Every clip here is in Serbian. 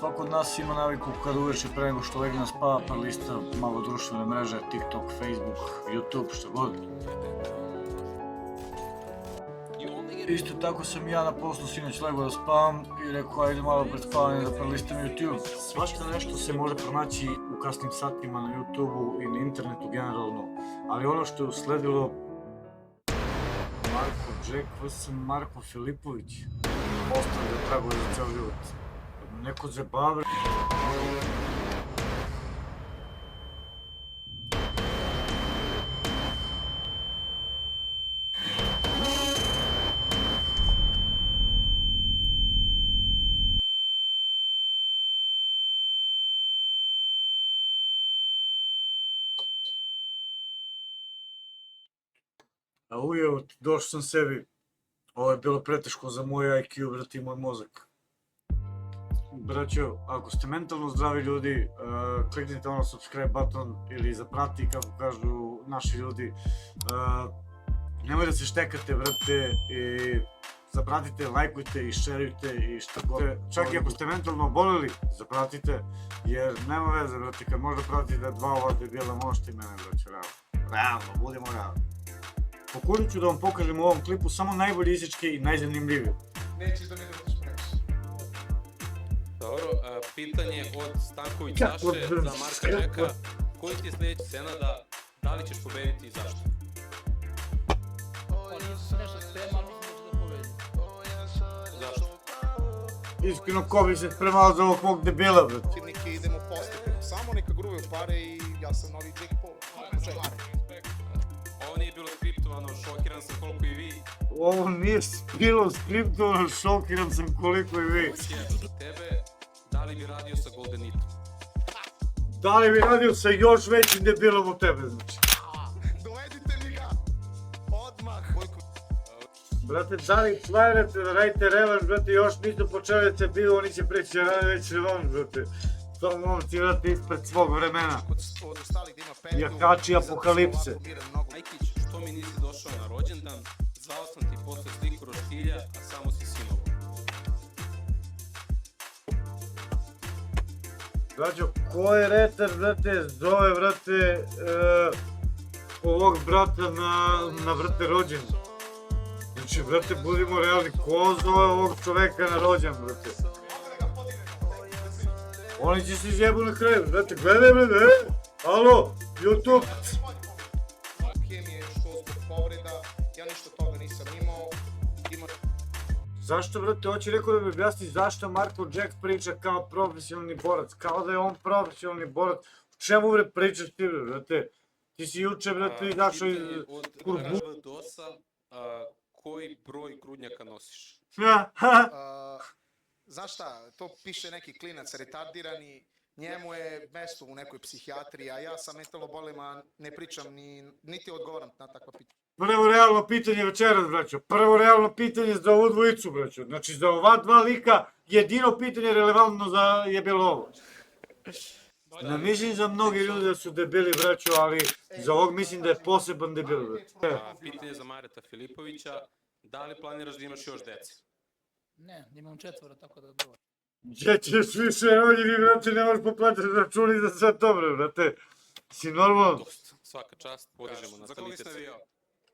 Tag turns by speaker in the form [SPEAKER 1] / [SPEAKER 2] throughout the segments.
[SPEAKER 1] Svako od nas ima naviku kad uveče pre nego što legne na spava pa lista malo društvene mreže, TikTok, Facebook, YouTube, što god. Isto tako sam ja na poslu sinoć legao da spavam i rekao ajde malo pred spavanje da prelistam YouTube. Svašta nešto se može pronaći u kasnim satima na YouTubeu i na internetu generalno, ali ono što je usledilo Marko Jack vs. Marko Filipović ostavlja tragove za ceo život. Neko zabavlja. A ujeo, došao sam sebi. Ovo je bilo preteško za moj IQ, brati, i moj mozak. Braćo, ako ste mentalno zdravi ljudi, kliknite ono subscribe button ili zaprati, kako kažu naši ljudi. Nemoj da se štekate, brate, i zapratite, lajkujte i šerujte i šta god. Čak i ako ste mentalno oboleli, zapratite, jer nema veze, brate, kad možda pratite dva ova debila, možete i mene, braćo, realno, budemo realni. Pokušat ću da vam pokažem u ovom klipu samo najbolje izječke i najzanimljivije.
[SPEAKER 2] Nećeš da mi držiš previše.
[SPEAKER 3] Dobro, pitanje od Stanković Saše za Marka Jacka. Koji ti je sljedeći scena da li ćeš pobediti i zašto?
[SPEAKER 4] Nešto sprema, ali mislim da ću da pobedim.
[SPEAKER 3] Zašto?
[SPEAKER 1] Iskreno, ko bi se spremao za ovog mog debila, brate.
[SPEAKER 2] Neke idemo postepeno, samo neka gruvaju pare i ja sam novi Jake Paul.
[SPEAKER 3] Ovo nije bilo skriptovano, šokiran sam koliko i vi.
[SPEAKER 1] Ovo nije bilo skriptovano, šokiran sam koliko i vi.
[SPEAKER 3] Za tebe, da li bi radio sa Goldenitom?
[SPEAKER 1] Da li bi radio sa još većim debilom od tebe, znači?
[SPEAKER 2] Dovedite mi ga! Odmah!
[SPEAKER 1] Brate, da li planirate da radite revanš, brate, još nisu počeli da se bio, oni će preći da radi već revanš, brate. To momci, brate, ispred svog vremena.
[SPEAKER 2] Od ostalih da ima petu...
[SPEAKER 1] Jakači apokalipse.
[SPEAKER 3] Majkić, što mi nisi došao na rođendan? Zvao sam ti posle sliku roštilja, a samo si sinovo.
[SPEAKER 1] Braćo, ko je retar, brate, zove, brate, ovog brata na brate rođendan? Znači, brate, budimo realni, ko zove ovog čoveka na rođendan, brate? Oni će se izjebu na kraju, brate, gledaj, brate, alo, YouTube!
[SPEAKER 2] Kim je što zbog povreda, ja ništa toga nisam imao.
[SPEAKER 1] Zašto, brate, hoće rekao da mi objasni zašto Marko Jack priča kao profesionalni borac, kao da je on profesionalni borac, u čemu, bre, pričaš ti, brate? Ti si juče, brate, izašao iz kurbu.
[SPEAKER 3] Od DOS-a, koji broj grudnjaka nosiš?
[SPEAKER 2] Znaš šta, to piše neki klinac retardirani, njemu je mesto u nekoj psihijatriji, a ja sa metalobolima ne pričam niti odgovaram na takva pitanja.
[SPEAKER 1] Prvo realno pitanje večeras, braćo. Prvo realno pitanje za ovu dvojicu, braćo. Znači, za ova dva lika jedino pitanje relevantno je bilo ovo. Ne mislim za mnogi ljudi da su debili, braćo, ali za ovog mislim da je poseban debil, braćo.
[SPEAKER 3] Pitanje za Mareta Filipovića, da li planiraš da imaš još dece?
[SPEAKER 4] Ne, imam 4, tako da dobro.
[SPEAKER 1] Gdje ćeš više rođeni, brate, ne možeš poplatiti računi za sve to, brate. Si normalno?
[SPEAKER 3] Dosta, svaka čast, podižemo na stanice.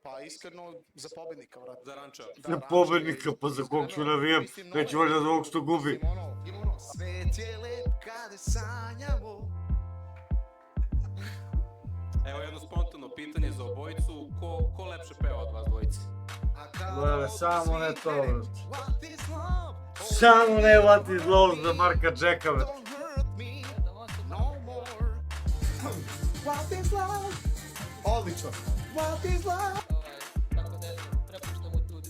[SPEAKER 2] Pa iskreno, za pobednika, vrati.
[SPEAKER 3] Za Ranča.
[SPEAKER 1] Za pobednika, pa za kog ću navijam, već možda za ovog što gubi.
[SPEAKER 2] Svet je lep kada sanjamo.
[SPEAKER 3] Evo jedno spontano pitanje za obojicu, ko lepše peva od vas dvojice?
[SPEAKER 1] Gleda, samo ne to, brate. Samo ne What is Love za Marka Jacka, brate.
[SPEAKER 2] Odlično.
[SPEAKER 4] Tako da prepuštamo ljudi.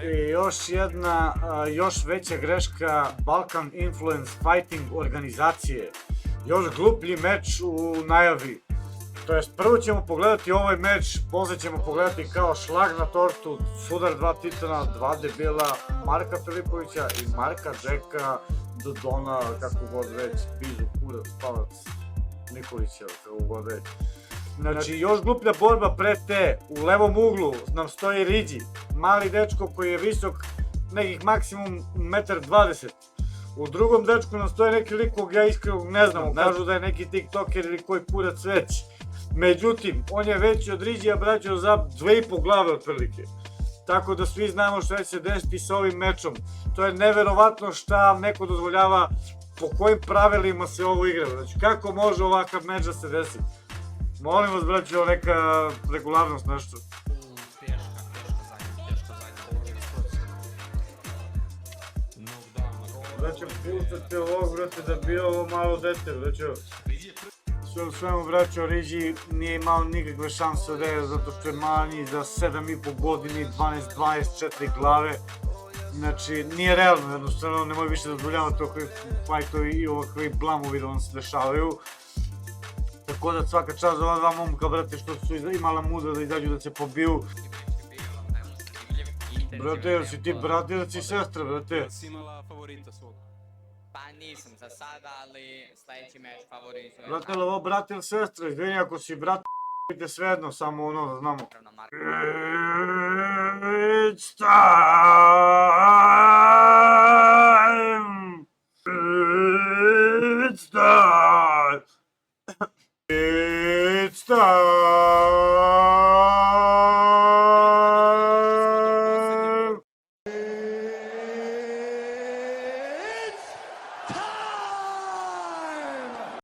[SPEAKER 1] I još veća greška Balkan Influence Fighting organizacije. Još gluplji meč u najavi. To jest, prvo ćemo pogledati ovaj meč, posle ćemo pogledati kao šlag na tortu, sudar dva titana, dva debila, Marka Filipovića i Marka Jacka, Dodona, kako god već, Bizu, Kurac, Palac, Nikolića, kako god već. Znači, još gluplja borba pre te, u levom uglu nam stoji Riđi, mali dečko koji je visok nekih maksimum 1,20 m. U drugom dečku nam stoje neki lik kog ja iskreno ne znam, kažu da je neki tiktoker ili koji kurac već. Međutim, on je veći od Riđija, braćo, za 2,5 glave otprilike. Tako da svi znamo šta će se desiti sa ovim mečom. To je neverovatno šta neko dozvoljava, po kojim pravilima se ovo igra. Znači, kako može ovakav meč da se desi? Molim vas, braćo, neka regularnost, nešto. Braćo, puštate ovog, brate, da bi ovo malo dete, braćo. Sve u svemu, braćo, Riđi nije imao nikakve šanse da je, zato što je manji za 7,5 godini, 12-24 glave. Znači, nije realno, jednostavno, nemoj više da dozvoljavati ovakvi fajtovi i ovakvi blamovi da vam se dešavaju. Tako da svaka čast za ova dva momka, brate, što su imala mudra da izađu da se pobiju. Brate, jel si ti brat ili si sestra, brate?
[SPEAKER 3] Si imala favorita svog?
[SPEAKER 5] Pa nisam za sada, ali sledeći meč favorizujem.
[SPEAKER 1] Brate, je li ovo brat ili sestra? Izvini, ako si brat, vidite svejedno, samo ono da znamo.
[SPEAKER 5] Naravno, Marko.
[SPEAKER 1] It's time! It's time! It's time!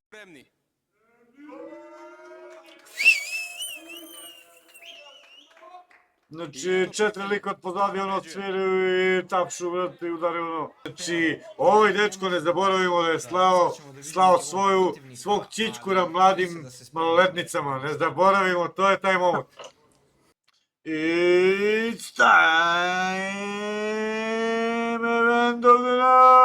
[SPEAKER 3] Spremni.
[SPEAKER 1] Znači, 4 lika od pozadi ono sviraju i tapšu, brate, i udaraju ono. Znači, ovaj dečko ne zaboravimo da je slao svog čičkura mladim maloletnicama, ne zaboravimo, to je taj momak. It's time, event of the night!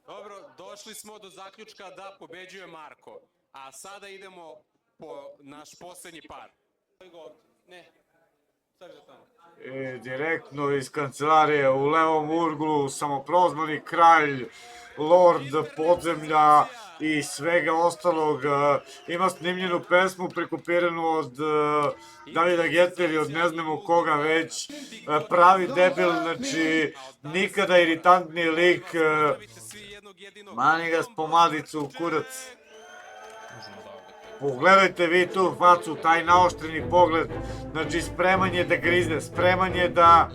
[SPEAKER 3] Dobro, došli smo do zaključka da pobeđuje Marko. A sada idemo po naš poslednji par. Ne, stavi za tamo.
[SPEAKER 1] Direktno iz kancelarije u levom urglu, samoprozvani kralj, lord podzemlja i svega ostalog. Ima snimljenu pesmu prekopiranu od Davida Geta ili od ne znamo koga već. Pravi debil, znači nikada iritantniji lik. Mani ga s pomadicu u kurac. Pogledajte vi tu facu, taj naoštreni pogled, znači spreman je da grize, spreman je da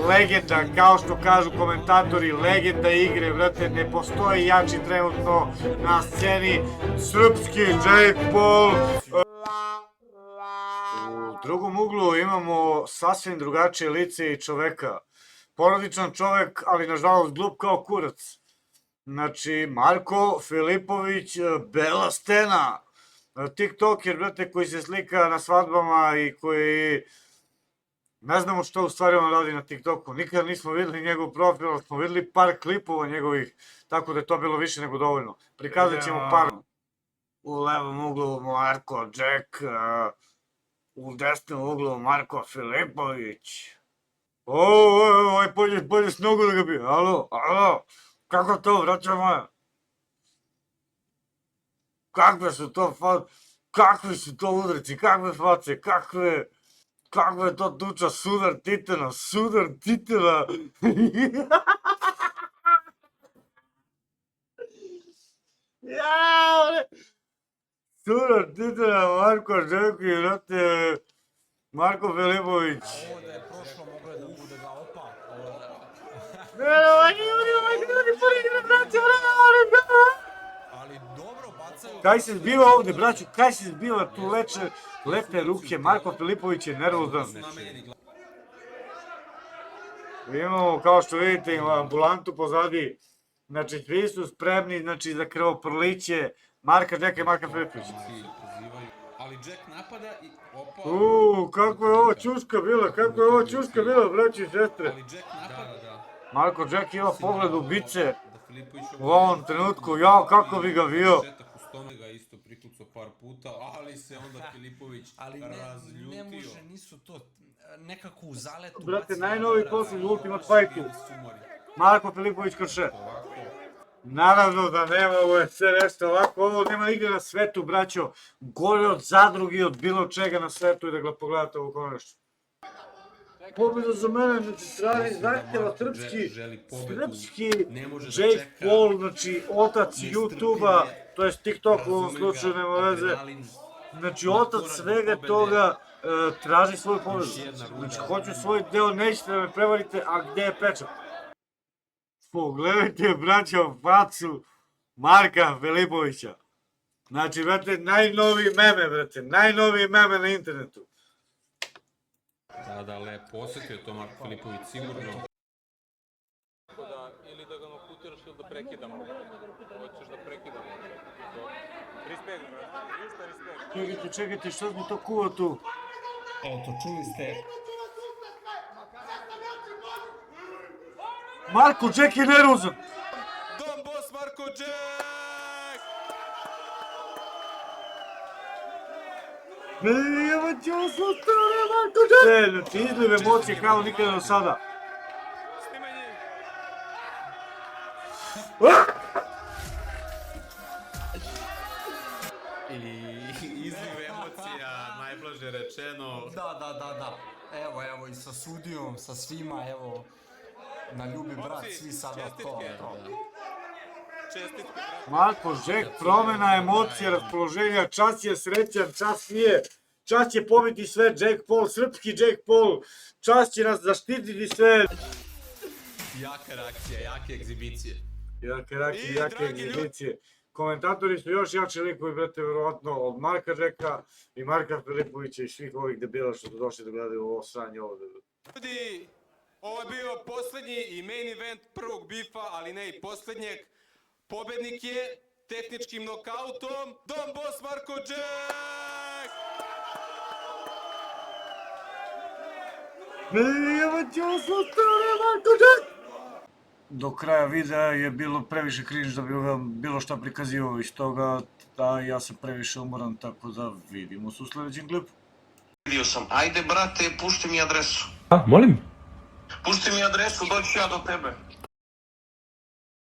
[SPEAKER 1] legenda, kao što kažu komentatori, legenda igre, vrate, ne postoji jači trenutno na sceni, srpski Jake Paul. U drugom uglu imamo sasvim drugačije lice i čoveka, porodičan čovek, ali nažalost glup kao kurac. Znači, Marko Filipović, bela stena, tiktoker, brate, koji se slika na svadbama i koji... Ne znamo što u stvari on radi na TikToku, nikada nismo videli njegov profil, ali smo videli par klipova njegovih, tako da je to bilo više nego dovoljno. Prikazat ćemo par. U levom uglu Marko Jack, u desnom uglu Marko Filipović. Ovaj bolje s nogu da ga bi, alo, kako to, braća moja? Kakve su to kakvi su to udreci, kakve face, kakva je to tuča, sudar titela. Sudar titela, Marko Žeki, vrate, Marko Filipović.
[SPEAKER 6] Ovo da je prošlo moglo je da bude ga opa. Ali dobro bacaju...
[SPEAKER 1] Kaj se zbiva ovde, braću, kaj se zbiva tu lepe ruke, Marko Filipović je nervozan. Imamo, kao što vidite, ambulantu pozadi, znači svi su spremni, znači za krvoproliće, Marka Jacka i Marka Filipovića.
[SPEAKER 6] Ali Jack napada i opa...
[SPEAKER 1] Kako je ovo čuška bila, braći i sestre.
[SPEAKER 6] Ali Jack napada...
[SPEAKER 1] Marko Jack ima pogled ubice u ovom trenutku, jao kako bi ga vio.
[SPEAKER 6] U stomak ga isto prikucao par puta, ali se onda Filipović razljutio. Ne može, nisu to nekako u zaletu...
[SPEAKER 1] Brate, najnoviji posljednji Ultimate Fightu. Marko Filipović krše. Naravno da nema, ovo je sve nešto ovako, ovo nema nigde na svetu, braćo, gore od zadrugi, od bilo čega na svetu i da ga pogledate ovo konačno. Pobjeda za mene, znači traži
[SPEAKER 6] Mislim da
[SPEAKER 1] zahtjeva
[SPEAKER 6] Marko
[SPEAKER 1] srpski,
[SPEAKER 6] želi pobedu,
[SPEAKER 1] srpski
[SPEAKER 6] ne može da
[SPEAKER 1] Jake
[SPEAKER 6] čeka,
[SPEAKER 1] Paul, znači otac
[SPEAKER 6] nestrpljiv
[SPEAKER 1] YouTube-a,
[SPEAKER 6] je,
[SPEAKER 1] to jest TikTok u ovom
[SPEAKER 6] razume
[SPEAKER 1] slučaju,
[SPEAKER 6] ga,
[SPEAKER 1] nema veze.
[SPEAKER 6] adrenalin,
[SPEAKER 1] Znači
[SPEAKER 6] na
[SPEAKER 1] otac
[SPEAKER 6] korak do
[SPEAKER 1] svega
[SPEAKER 6] pobede.
[SPEAKER 1] toga traži svoju pobedu.
[SPEAKER 6] Još jedna runda.
[SPEAKER 1] Znači hoću svoj deo, nećete da me prevarite, a gde je pečat? Pogledajte, braćo, facu Marka Filipovića. Znači, brate, najnoviji meme, brate, najnoviji meme na internetu.
[SPEAKER 6] Da, lepo osjetio to Marko Filipović, sigurno.
[SPEAKER 3] Ili da ga nokutiraš ili da prekidamo. Hoćeš da prekidamo. Respekt, brate. Ništa respekt.
[SPEAKER 1] Čekajte, što mi to kuva tu?
[SPEAKER 6] Eto, čuli ste.
[SPEAKER 1] Marko, Jack je nervozan.
[SPEAKER 3] Don Boss Marko Jack!
[SPEAKER 1] Evo će osutore, Marko Jack! Znači, izliv emocije kao nikada do sada.
[SPEAKER 3] Snimanje!
[SPEAKER 6] I izliv emocija, najblaže rečeno.
[SPEAKER 7] Da. Evo, i sa sudijom, sa svima, evo, na ljubi brat, svi sada to.
[SPEAKER 3] Čestitke, brate.
[SPEAKER 1] Marko Jack, promjena emocija, raspoloženja, čas je srećan, čas nije. Čas će pobiti sve, Jake Paul, srpski Jake Paul. Čas će nas zaštititi sve.
[SPEAKER 6] Jaka reakcija, jake egzibicije.
[SPEAKER 1] Jake reakcije,
[SPEAKER 3] I,
[SPEAKER 1] jake
[SPEAKER 3] dragi
[SPEAKER 1] egzibicije. Komentatori su još jači likovi, brate, verovatno, od Marka Jacka i Marka Filipovića i svih ovih debila što su došli da gledaju ovo sranje ovde.
[SPEAKER 3] Ljudi, ovo je bio posljednji i main event prvog bifa, ali ne i posljednjeg. Pobednik je tehničkim nokautom Don Boss Marko Jack!
[SPEAKER 1] Evo će osutore, Marko Jack! Do kraja videa je bilo previše cringe da bi vam bilo šta prikazivao iz toga, a ja sam previše umoran, tako da vidimo se u sljedećem klipu.
[SPEAKER 8] Vidio sam, ajde brate, pušti mi adresu.
[SPEAKER 9] A, molim?
[SPEAKER 8] Pušti mi adresu, doći ću ja do tebe.